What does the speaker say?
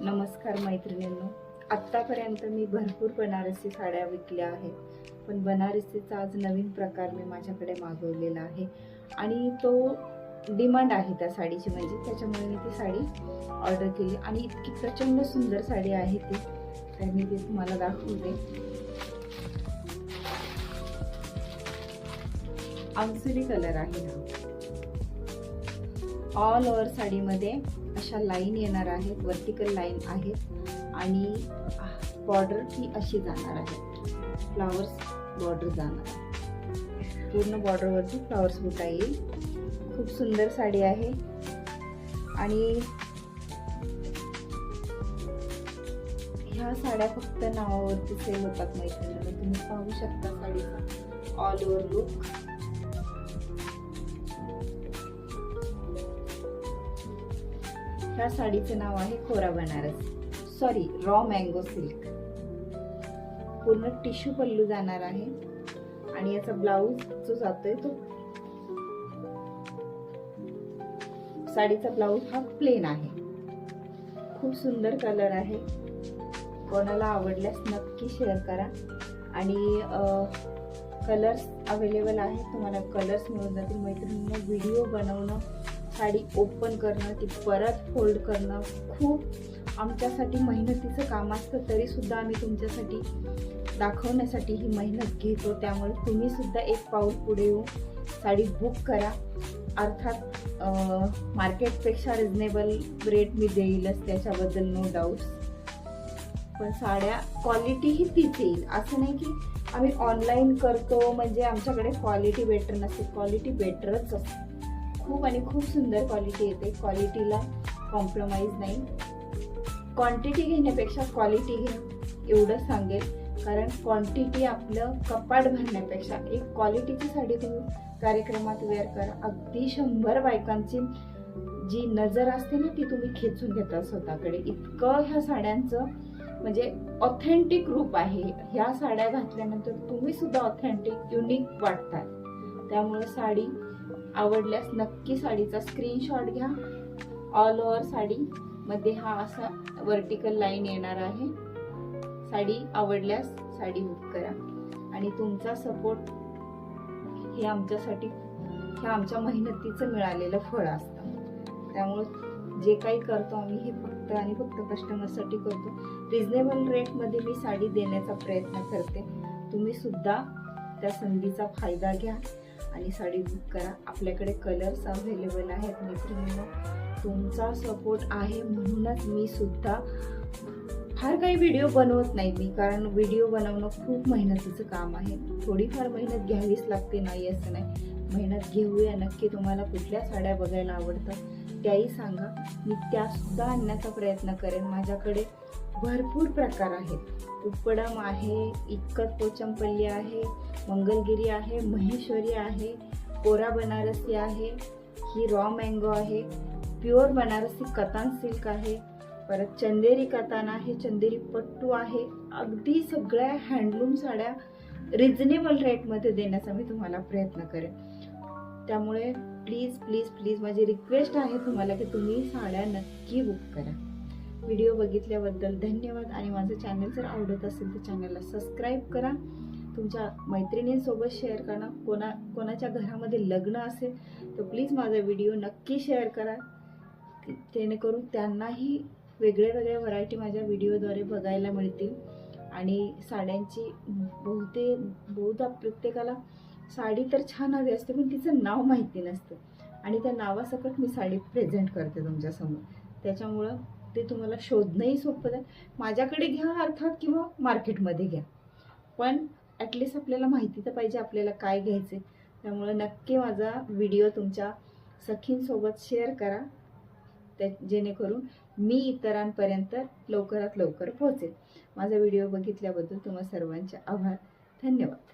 नमस्कार मैत्रिणींनो, आत्तापर्यंत मी भरपूर बनारसी साड्या विकल्या आहेत, पण बनारसीचा आज नवीन प्रकार मी माझ्याकडे मागवलेला आहे आणि तो डिमांड आहे त्या साडीची, म्हणजे त्याच्यामुळे मी ती साडी ऑर्डर केली आणि इतकी प्रचंड सुंदर साडी आहे ती, तर मी ती तुम्हाला दाखवते। आंगसुली कलर आहे हा। ऑल ओव्हर साडीमध्ये अशा लाईन येणार आहेत, वर्टिकल लाईन आहेत आणि बॉर्डर ही अशी जाणार आहे, फ्लावर्स बॉर्डर जाणार आहे, पूर्ण बॉर्डरवरती फ्लावर्स बुटा येईल। खूप सुंदर साडी आहे आणि ह्या साड्या फक्त नावावरती सेल होतात मैत्रिणींनो, तुम्ही पाहू शकता साडीचा ऑल ओव्हर लुक। ह्या साडीचे नाव आहे कोरा Banaras, sorry raw mango silk. पूर्ण टिश्यू पल्लू जाणार आहे आणि याचा ब्लाउज जो जातोय तो, साडीचा ब्लाउज हा प्लेन आहे। खूप सुंदर कलर आहे, कोणाला आवडल्यास नक्की शेअर करा आणि कलर्स अवेलेबल आहेत, तुम्हाला कलर्स मिळून जातील मैत्रिणींनो। व्हिडिओ बनवणं, साडी ओपन करणं, ती परत फोल्ड करणं खूप आमच्यासाठी मेहनतीचं काम असतं, तरी सुद्धा आम्ही तुमच्यासाठी दाखवण्यासाठी ही मेहनत घेतो। त्यामुळे तुम्ही सुद्धा एक पाऊल पुढे येऊन साडी बुक करा। अर्थात मार्केटपेक्षा रिजनेबल रेट मी देईलच, त्याच्याबद्दल नो डाऊट, पण साड्या क्वालिटी ही तीच येईल। असं नाही की आम्ही ऑनलाईन करतो म्हणजे आमच्याकडे क्वालिटी बेटर नसते, क्वालिटी बेटरच असते। खूप आणि खूप सुंदर क्वालिटी येते, क्वालिटीला कॉम्प्रोमाइज नाही। क्वांटिटी घेण्यापेक्षा क्वालिटी घ्या एवढं सांगेल, कारण क्वांटिटी आपलं कपाट भरण्यापेक्षा एक क्वालिटीची साडी तुम्ही कार्यक्रमात वेअर करा, अगदी 100 बायकांची जी नजर असते ना ती तुम्ही खेचून घेता स्वतःकडे। इतकं ह्या साड्यांचं म्हणजे ऑथेंटिक रूप आहे। ह्या साड्या घातल्यानंतर तुम्ही सुद्धा ऑथेंटिक युनिक वाटतात। त्यामुळे साडी आवडल्यास नक्की साडीचा स्क्रीनशॉट घ्या। ऑल ओव्हर साडी मध्ये हा असा वर्टिकल लाईन येणार आहे। साडी आवडल्यास साडी बुक करा आणि तुमचा सपोर्ट हे आमच्यासाठी, ह्या आमच्या मेहनतीचं मिळालेलं फळ असतं। त्यामुळे जे काही करतो आम्ही हे फक्त आणि फक्त कस्टमरसाठी करतो। रिजनेबल रेटमध्ये मी साडी देण्याचा प्रयत्न करते, तुम्ही सुद्धा त्या संधीचा फायदा घ्या आणि साडी बुक करा। आपल्याकडे कलर्स अवेलेबल आहेत मैत्रिणींनो, तुमचा सपोर्ट आहे म्हणूनच मी सुद्धा फार काही व्हिडिओ बनवत नाही मी, कारण व्हिडिओ बनवणं खूप मेहनतीचं काम आहे। थोडीफार मेहनत घ्यावीच लागते, नाही असं नाही, मेहनत घेऊया नक्की। तुम्हाला कुठल्या साड्या बघायला आवडतात त्याही सांगा, मी त्यासुद्धा आणण्याचा प्रयत्न करेन। माझ्याकडे भरपूर प्रकार आहेत, उपडम आहे, इक्कत पोचमपल्ली आहे, मंगलगिरी आहे, महेश्वरी आहे, कोरा बनारसी आहे, ही रॉ मँगो आहे, प्युअर बनारसी कतान सिल्क आहे, परत चंदेरी कतान आहे, चंदेरी पट्टू आहे। अगदी सगळ्या हँडलूम साड्या रिजनेबल रेटमध्ये देण्याचा मी तुम्हाला प्रयत्न करेन। त्यामुळे प्लीज प्लीज प्लीज माझी रिक्वेस्ट आहे तुम्हाला की तुम्ही साड्या नक्की बुक करा। व्हिडिओ बघितल्याबद्दल धन्यवाद आणि माझं चॅनल जर आवडत असेल तर चॅनलला सबस्क्राईब करा, तुमच्या मैत्रिणींसोबत शेअर करा। कोणाच्या घरामध्ये लग्न असेल तर प्लीज माझा व्हिडिओ नक्की शेअर करा, जेणेकरून त्यांनाही वेगळ्या व्हरायटी माझ्या व्हिडिओद्वारे बघायला मिळतील। आणि साड्यांची बहुधा प्रत्येकाला साडी तर छान हवी असते, पण तिचं नाव माहिती नसतं आणि त्या नावासकट मी साडी प्रेझेंट करते तुमच्यासमोर, त्याच्यामुळं ते तुम्हाला शोधणंही सोपं आहे। माझ्याकडे घ्या अर्थात किंवा मार्केटमध्ये घ्या, पण ॲटलिस्ट आपल्याला माहिती तर पाहिजे आपल्याला काय घ्यायचे। त्यामुळे नक्की माझा व्हिडिओ तुमच्या सखींसोबत शेअर करा, जेणेकरून मी इतरांपर्यंत लवकरात लवकर पोहोचेल। माझा व्हिडिओ बघितल्याबद्दल तुम्हा सर्वांचे आभार, धन्यवाद।